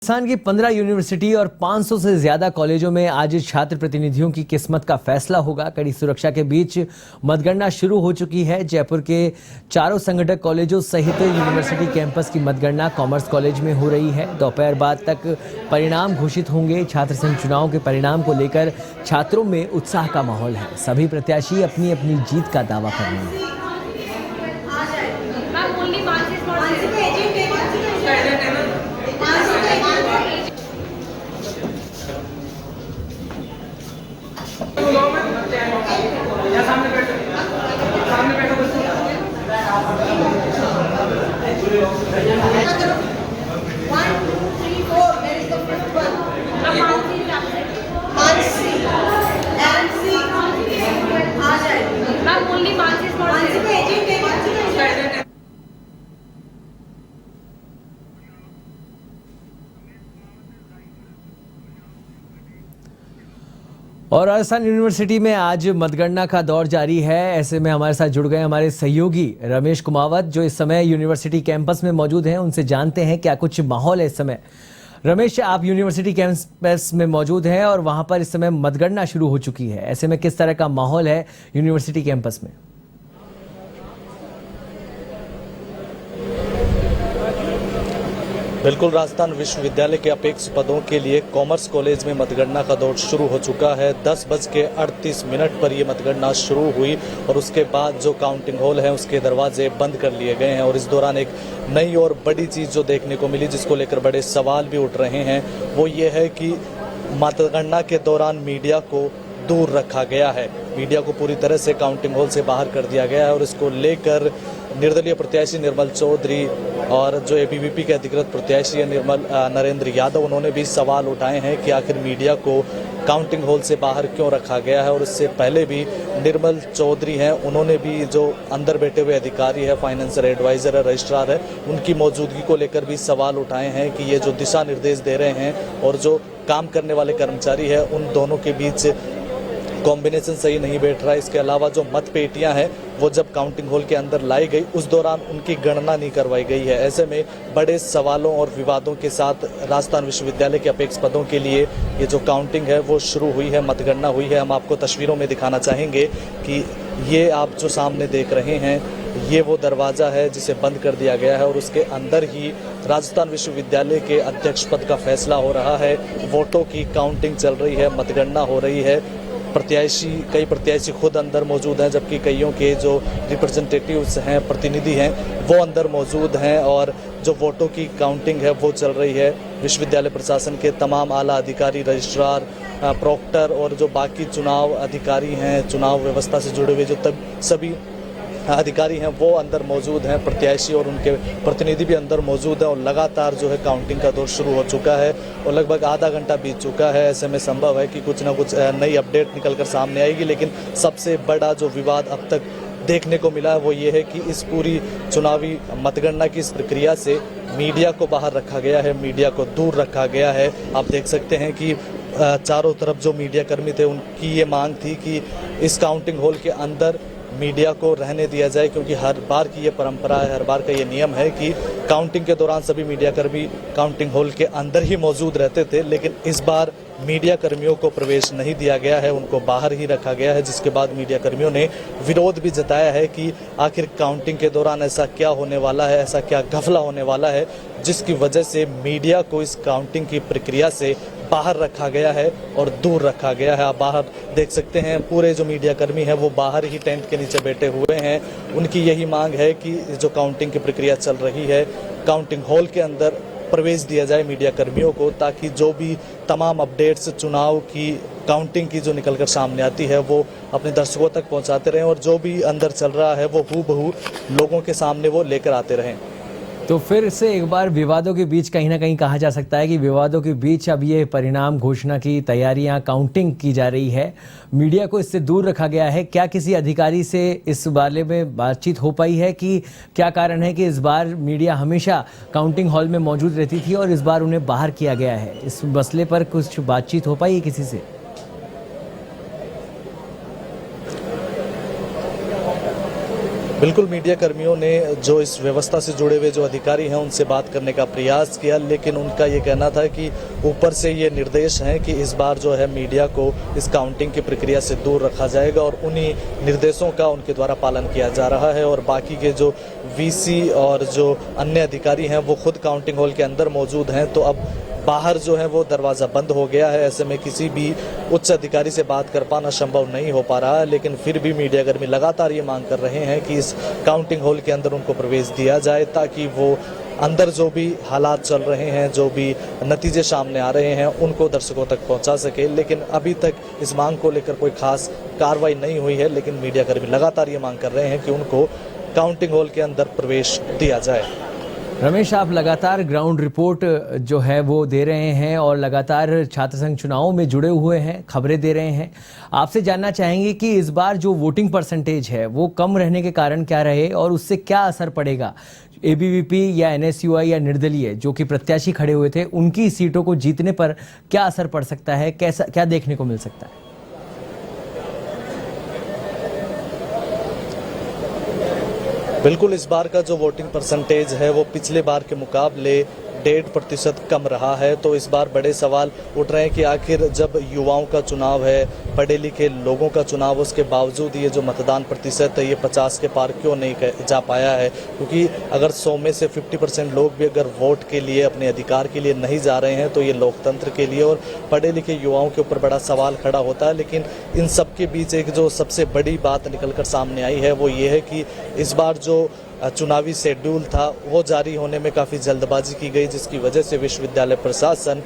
राजस्थान की 15 यूनिवर्सिटी और 500 से ज्यादा कॉलेजों में आज छात्र प्रतिनिधियों की किस्मत का फैसला होगा। कड़ी सुरक्षा के बीच मतगणना शुरू हो चुकी है। जयपुर के चारों संगठक कॉलेजों सहित यूनिवर्सिटी कैंपस की मतगणना कॉमर्स कॉलेज में हो रही है। दोपहर बाद तक परिणाम घोषित होंगे। छात्र संघ चुनाव के परिणाम को लेकर छात्रों में उत्साह का माहौल है। सभी प्रत्याशी अपनी अपनी जीत का दावा कर रहे हैं। और राजस्थान यूनिवर्सिटी में आज मतगणना का दौर जारी है। ऐसे में हमारे साथ जुड़ गए हमारे सहयोगी रमेश कुमावत, जो इस समय यूनिवर्सिटी कैंपस में मौजूद हैं। उनसे जानते हैं क्या कुछ माहौल है इस समय। रमेश, आप यूनिवर्सिटी कैंपस में मौजूद हैं और वहां पर इस समय मतगणना शुरू हो चुकी है। ऐसे में किस तरह का माहौल है यूनिवर्सिटी कैंपस में? बिल्कुल, राजस्थान विश्वविद्यालय के अपेक्ष पदों के लिए कॉमर्स कॉलेज में मतगणना का दौर शुरू हो चुका है। 10:38 पर ये मतगणना शुरू हुई और उसके बाद जो काउंटिंग हॉल है उसके दरवाजे बंद कर लिए गए हैं। और इस दौरान एक नई और बड़ी चीज़ जो देखने को मिली, जिसको लेकर बड़े सवाल भी उठ रहे हैं, वो ये है कि मतगणना के दौरान मीडिया को दूर रखा गया है। मीडिया को पूरी तरह से काउंटिंग हॉल से बाहर कर दिया गया है और इसको लेकर निर्दलीय प्रत्याशी निर्मल चौधरी और जो एबीवीपी के अधिकृत प्रत्याशी है नरेंद्र यादव, उन्होंने भी सवाल उठाए हैं कि आखिर मीडिया को काउंटिंग हॉल से बाहर क्यों रखा गया है। और इससे पहले भी निर्मल चौधरी हैं, उन्होंने भी जो अंदर बैठे हुए अधिकारी है, फाइनेंशियल एडवाइजर है, रजिस्ट्रार है, उनकी मौजूदगी को लेकर भी सवाल उठाए हैं कि ये जो दिशा निर्देश दे रहे हैं और जो काम करने वाले कर्मचारी है, उन दोनों के बीच कॉम्बिनेशन सही नहीं बैठ रहा है। इसके अलावा जो मतपेटियां हैं वो जब काउंटिंग हॉल के अंदर लाई गई उस दौरान उनकी गणना नहीं करवाई गई है। ऐसे में बड़े सवालों और विवादों के साथ राजस्थान विश्वविद्यालय के अपेक्ष पदों के लिए ये जो काउंटिंग है वो शुरू हुई है, मतगणना हुई है। हम आपको तस्वीरों में दिखाना चाहेंगे कि ये आप जो सामने देख रहे हैं ये वो दरवाज़ा है जिसे बंद कर दिया गया है और उसके अंदर ही राजस्थान विश्वविद्यालय के अध्यक्ष पद का फैसला हो रहा है। वोटों की काउंटिंग चल रही है, मतगणना हो रही है। कई प्रत्याशी खुद अंदर मौजूद हैं, जबकि कईयों के जो रिप्रेजेंटेटिव्स हैं, प्रतिनिधि हैं, वो अंदर मौजूद हैं और जो वोटों की काउंटिंग है वो चल रही है। विश्वविद्यालय प्रशासन के तमाम आला अधिकारी, रजिस्ट्रार, प्रॉक्टर और जो बाकी चुनाव अधिकारी हैं, चुनाव व्यवस्था से जुड़े हुए जो सभी अधिकारी हैं वो अंदर मौजूद हैं। प्रत्याशी और उनके प्रतिनिधि भी अंदर मौजूद हैं और लगातार जो है काउंटिंग का दौर शुरू हो चुका है और लगभग आधा घंटा बीत चुका है। ऐसे में संभव है कि कुछ ना कुछ नई अपडेट निकलकर सामने आएगी, लेकिन सबसे बड़ा जो विवाद अब तक देखने को मिला है वो ये है कि इस पूरी चुनावी मतगणना की इस प्रक्रिया से मीडिया को बाहर रखा गया है, मीडिया को दूर रखा गया है। आप देख सकते हैं कि चारों तरफ जो मीडिया कर्मी थे उनकी ये मांग थी कि इस काउंटिंग हॉल के अंदर मीडिया को रहने दिया जाए, क्योंकि हर बार की ये परंपरा है, हर बार का ये नियम है कि काउंटिंग के दौरान सभी मीडिया कर्मी काउंटिंग हॉल के अंदर ही मौजूद रहते थे। लेकिन इस बार मीडिया कर्मियों को प्रवेश नहीं दिया गया है, उनको बाहर ही रखा गया है, जिसके बाद मीडिया कर्मियों ने विरोध भी जताया है कि आखिर काउंटिंग के दौरान ऐसा क्या होने वाला है, ऐसा क्या घपला होने वाला है जिसकी वजह से मीडिया को इस काउंटिंग की प्रक्रिया से बाहर रखा गया है और दूर रखा गया है। आप बाहर देख सकते हैं पूरे जो मीडिया कर्मी हैं वो बाहर ही टेंट के नीचे बैठे हुए हैं। उनकी यही मांग है कि जो काउंटिंग की प्रक्रिया चल रही है, काउंटिंग हॉल के अंदर प्रवेश दिया जाए मीडिया कर्मियों को, ताकि जो भी तमाम अपडेट्स चुनाव की काउंटिंग की जो निकलकर सामने आती है वो अपने दर्शकों तक पहुंचाते रहें और जो भी अंदर चल रहा है वो हूबहू लोगों के सामने वो लेकर आते रहें। तो फिर से एक बार विवादों के बीच कहीं ना कहीं कहा जा सकता है कि विवादों के बीच अब ये परिणाम घोषणा की तैयारियां, काउंटिंग की जा रही है। मीडिया को इससे दूर रखा गया है। क्या किसी अधिकारी से इस बारे में बातचीत हो पाई है कि क्या कारण है कि इस बार मीडिया हमेशा काउंटिंग हॉल में मौजूद रहती थी और इस बार उन्हें बाहर किया गया है? इस मसले पर कुछ बातचीत हो पाई है किसी से? बिल्कुल, मीडिया कर्मियों ने जो इस व्यवस्था से जुड़े हुए जो अधिकारी हैं उनसे बात करने का प्रयास किया, लेकिन उनका ये कहना था कि ऊपर से ये निर्देश हैं कि इस बार जो है मीडिया को इस काउंटिंग की प्रक्रिया से दूर रखा जाएगा और उन्हीं निर्देशों का उनके द्वारा पालन किया जा रहा है। और बाकी के जो वीसी और जो अन्य अधिकारी हैं वो खुद काउंटिंग हॉल के अंदर मौजूद हैं, तो अब बाहर जो है वो दरवाज़ा बंद हो गया है। ऐसे में किसी भी उच्च अधिकारी से बात कर पाना संभव नहीं हो पा रहा है, लेकिन फिर भी मीडिया कर्मी लगातार ये मांग कर रहे हैं कि इस काउंटिंग हॉल के अंदर उनको प्रवेश दिया जाए, ताकि वो अंदर जो भी हालात चल रहे हैं, जो भी नतीजे सामने आ रहे हैं, उनको दर्शकों तक पहुंचा सके। लेकिन अभी तक इस मांग को लेकर कोई खास कार्रवाई नहीं हुई है, लेकिन मीडिया कर्मी लगातार ये मांग कर रहे हैं कि उनको काउंटिंग हॉल के अंदर प्रवेश दिया जाए। रमेश, आप लगातार ग्राउंड रिपोर्ट जो है वो दे रहे हैं और लगातार छात्र संघ चुनावों में जुड़े हुए हैं, खबरें दे रहे हैं। आपसे जानना चाहेंगे कि इस बार जो वोटिंग परसेंटेज है वो कम रहने के कारण क्या रहे और उससे क्या असर पड़ेगा एबीवीपी या एनएसयूआई या निर्दलीय जो कि प्रत्याशी खड़े हुए थे उनकी सीटों को जीतने पर क्या असर पड़ सकता है, कैसा क्या देखने को मिल सकता है? बिल्कुल, इस बार का जो वोटिंग परसेंटेज है वो पिछले बार के मुकाबले 1.5% कम रहा है। तो इस बार बड़े सवाल उठ रहे हैं कि आखिर जब युवाओं का चुनाव है, पढ़े लिखे लोगों का चुनाव, उसके बावजूद ये जो मतदान प्रतिशत है ये 50 के पार क्यों नहीं जा पाया है? क्योंकि अगर 100 में से 50% लोग भी अगर वोट के लिए, अपने अधिकार के लिए नहीं जा रहे हैं, तो ये लोकतंत्र के लिए और पढ़े लिखे युवाओं के ऊपर बड़ा सवाल खड़ा होता है। लेकिन इन सब के बीच एक जो सबसे बड़ी बात निकलकर सामने आई है वो ये है कि इस बार जो चुनावी शेड्यूल था वो जारी होने में काफ़ी जल्दबाजी की गई, जिसकी वजह से विश्वविद्यालय प्रशासन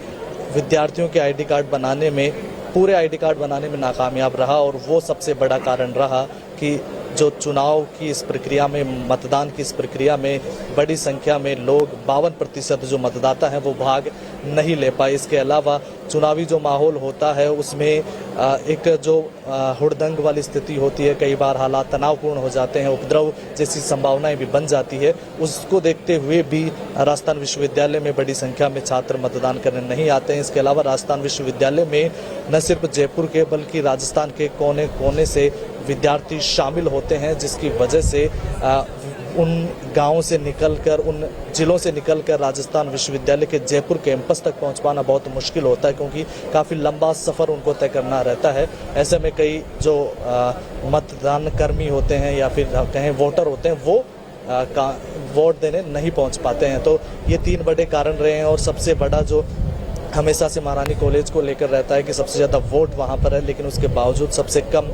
विद्यार्थियों के आईडी कार्ड बनाने में, पूरे आईडी कार्ड बनाने में नाकामयाब रहा। और वो सबसे बड़ा कारण रहा कि जो चुनाव की इस प्रक्रिया में, मतदान की इस प्रक्रिया में बड़ी संख्या में लोग, 52% जो मतदाता हैं वो भाग नहीं ले पाए। इसके अलावा चुनावी जो माहौल होता है उसमें एक जो हुड़दंग वाली स्थिति होती है, कई बार हालात तनावपूर्ण हो जाते हैं, उपद्रव जैसी संभावनाएं भी बन जाती है। उसको देखते हुए भी राजस्थान विश्वविद्यालय में बड़ी संख्या में छात्र मतदान करने नहीं आते हैं। इसके अलावा राजस्थान विश्वविद्यालय में न सिर्फ जयपुर के बल्कि राजस्थान के कोने कोने से विद्यार्थी शामिल होते हैं, जिसकी वजह से उन गांवों से निकलकर, उन जिलों से निकलकर राजस्थान विश्वविद्यालय के जयपुर कैंपस तक पहुंच पाना बहुत मुश्किल होता है, क्योंकि काफ़ी लंबा सफ़र उनको तय करना रहता है। ऐसे में कई जो मतदान कर्मी होते हैं या फिर कहें वोटर होते हैं वो वोट देने नहीं पहुंच पाते हैं। तो ये 3 बड़े कारण रहे हैं। और सबसे बड़ा जो हमेशा से महारानी कॉलेज को लेकर रहता है कि सबसे ज़्यादा वोट वहाँ पर है, लेकिन उसके बावजूद सबसे कम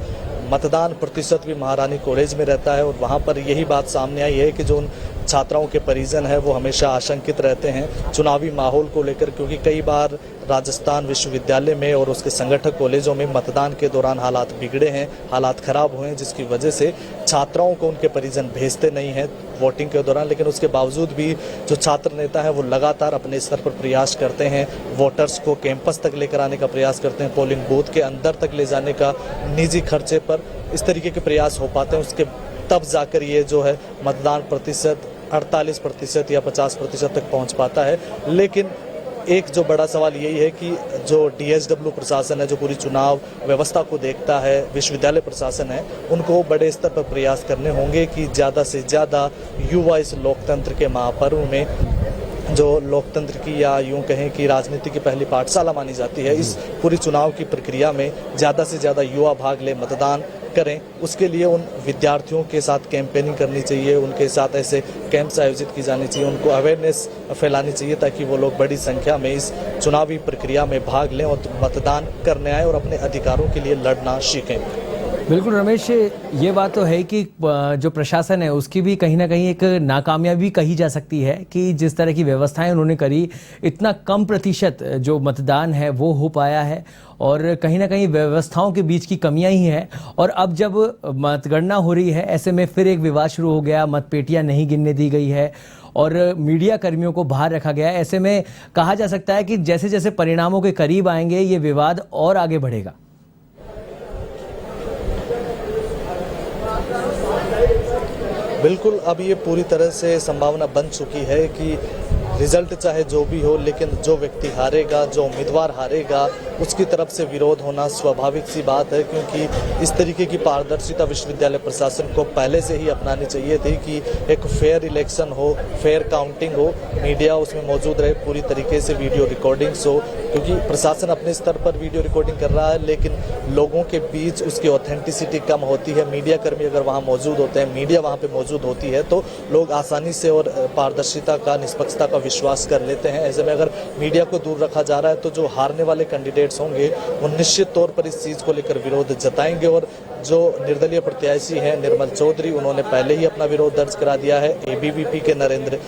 मतदान प्रतिशत भी महारानी कॉलेज में रहता है। और वहाँ पर यही बात सामने आई है कि जो उन छात्राओं के परिजन हैं वो हमेशा आशंकित रहते हैं चुनावी माहौल को लेकर, क्योंकि कई बार राजस्थान विश्वविद्यालय में और उसके संगठक कॉलेजों में मतदान के दौरान हालात बिगड़े हैं, हालात खराब हुए हैं, जिसकी वजह से छात्राओं को उनके परिजन भेजते नहीं हैं वोटिंग के दौरान। लेकिन उसके बावजूद भी जो छात्र नेता हैं वो लगातार अपने स्तर पर प्रयास करते हैं, वोटर्स को कैंपस तक लेकर आने का प्रयास करते हैं, पोलिंग बूथ के अंदर तक ले जाने का निजी खर्चे पर इस तरीके के प्रयास हो पाते हैं। उसके तब जाकर ये जो है मतदान प्रतिशत 48% या 50% तक पहुंच पाता है। लेकिन एक जो बड़ा सवाल यही है कि जो DHW प्रशासन है, जो पूरी चुनाव व्यवस्था को देखता है, विश्वविद्यालय प्रशासन है, उनको बड़े स्तर पर प्रयास करने होंगे कि ज़्यादा से ज़्यादा युवा इस लोकतंत्र के महापर्व में, जो लोकतंत्र की या यूं कहें कि राजनीति की पहली पाठशाला मानी जाती है, इस पूरी चुनाव की प्रक्रिया में ज़्यादा से ज़्यादा युवा भाग ले, मतदान करें। उसके लिए उन विद्यार्थियों के साथ कैंपेनिंग करनी चाहिए, उनके साथ ऐसे कैंप्स आयोजित की जानी चाहिए, उनको अवेयरनेस फैलानी चाहिए ताकि वो लोग बड़ी संख्या में इस चुनावी प्रक्रिया में भाग लें और मतदान करने आए और अपने अधिकारों के लिए लड़ना सीखें। बिल्कुल रमेश, ये बात तो है कि जो प्रशासन है उसकी भी कहीं ना कहीं एक नाकामयाबी कही जा सकती है कि जिस तरह की व्यवस्थाएं उन्होंने करी, इतना कम प्रतिशत जो मतदान है वो हो पाया है और कहीं ना कहीं व्यवस्थाओं के बीच की कमियां ही हैं। और अब जब मतगणना हो रही है ऐसे में फिर एक विवाद शुरू हो गया, मतपेटियां नहीं गिनने दी गई है और मीडिया कर्मियों को बाहर रखा गया है। ऐसे में कहा जा सकता है कि जैसे जैसे परिणामों के करीब आएंगे ये विवाद और आगे बढ़ेगा। बिल्कुल, अब ये पूरी तरह से संभावना बन चुकी है कि रिजल्ट चाहे जो भी हो, लेकिन जो व्यक्ति हारेगा, जो उम्मीदवार हारेगा, उसकी तरफ से विरोध होना स्वाभाविक सी बात है, क्योंकि इस तरीके की पारदर्शिता विश्वविद्यालय प्रशासन को पहले से ही अपनानी चाहिए थी कि एक फेयर इलेक्शन हो, फेयर काउंटिंग हो, मीडिया उसमें मौजूद रहे, पूरी तरीके से वीडियो रिकॉर्डिंग्स हो, क्योंकि प्रशासन अपने स्तर पर वीडियो रिकॉर्डिंग कर रहा है, लेकिन लोगों के बीच उसकी ऑथेंटिसिटी कम होती है। मीडिया कर्मी अगर वहाँ मौजूद होते हैं, मीडिया वहाँ पे मौजूद होती है, तो लोग आसानी से और पारदर्शिता का, निष्पक्षता का विश्वास कर लेते हैं। ऐसे में अगर मीडिया को दूर रखा जा रहा है, तो जो हारने वाले कैंडिडेट्स होंगे वो निश्चित तौर पर इस चीज़ को लेकर विरोध जताएंगे। और जो निर्दलीय प्रत्याशी हैं निर्मल चौधरी, उन्होंने पहले ही अपना विरोध दर्ज करा दिया है। एबीवीपी के नरेंद्र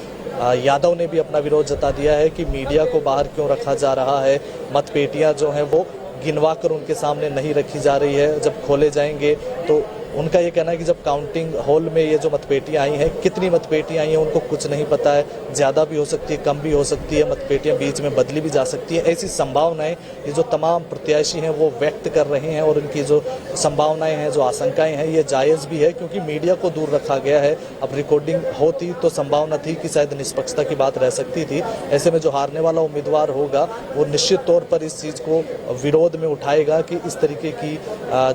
यादव ने भी अपना विरोध जता दिया है कि मीडिया को बाहर क्यों रखा जा रहा है, मतपेटियां जो हैं वो गिनवा कर उनके सामने नहीं रखी जा रही है। जब खोले जाएंगे तो उनका ये कहना है कि जब काउंटिंग हॉल में ये जो मतपेटियां आई हैं, कितनी मतपेटियां आई हैं उनको कुछ नहीं पता है, ज़्यादा भी हो सकती है, कम भी हो सकती है, मतपेटियां बीच में बदली भी जा सकती है। ऐसी संभावनाएं ये जो तमाम प्रत्याशी हैं वो व्यक्त कर रहे हैं, और उनकी जो संभावनाएं हैं, जो आशंकाएं हैं, ये जायज़ भी है, क्योंकि मीडिया को दूर रखा गया है। अब रिकॉर्डिंग होती तो संभावना थी कि शायद निष्पक्षता की बात रह सकती थी। ऐसे में जो हारने वाला उम्मीदवार होगा वो निश्चित तौर पर इस चीज़ को विरोध में उठाएगा कि इस तरीके की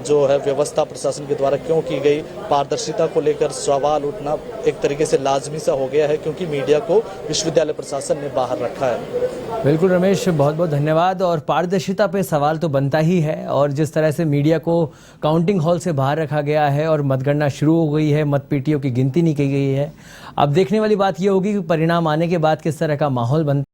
जो है व्यवस्था प्रशासन के द्वारा क्यों की गई। पारदर्शिता को लेकर सवाल उठना एक तरीके से लाजमी सा हो गया है, क्योंकि मीडिया को विश्वविद्यालय प्रशासन ने बाहर रखा है। बिल्कुल रमेश, बहुत बहुत धन्यवाद। और पारदर्शिता पे सवाल तो बनता ही है, और जिस तरह से मीडिया को काउंटिंग हॉल से बाहर रखा गया है और मतगणना शुरू हो गई है, मतपेटियों की गिनती नहीं की गई है। अब देखने वाली बात यह होगी कि परिणाम आने के बाद किस तरह का माहौल बनता है।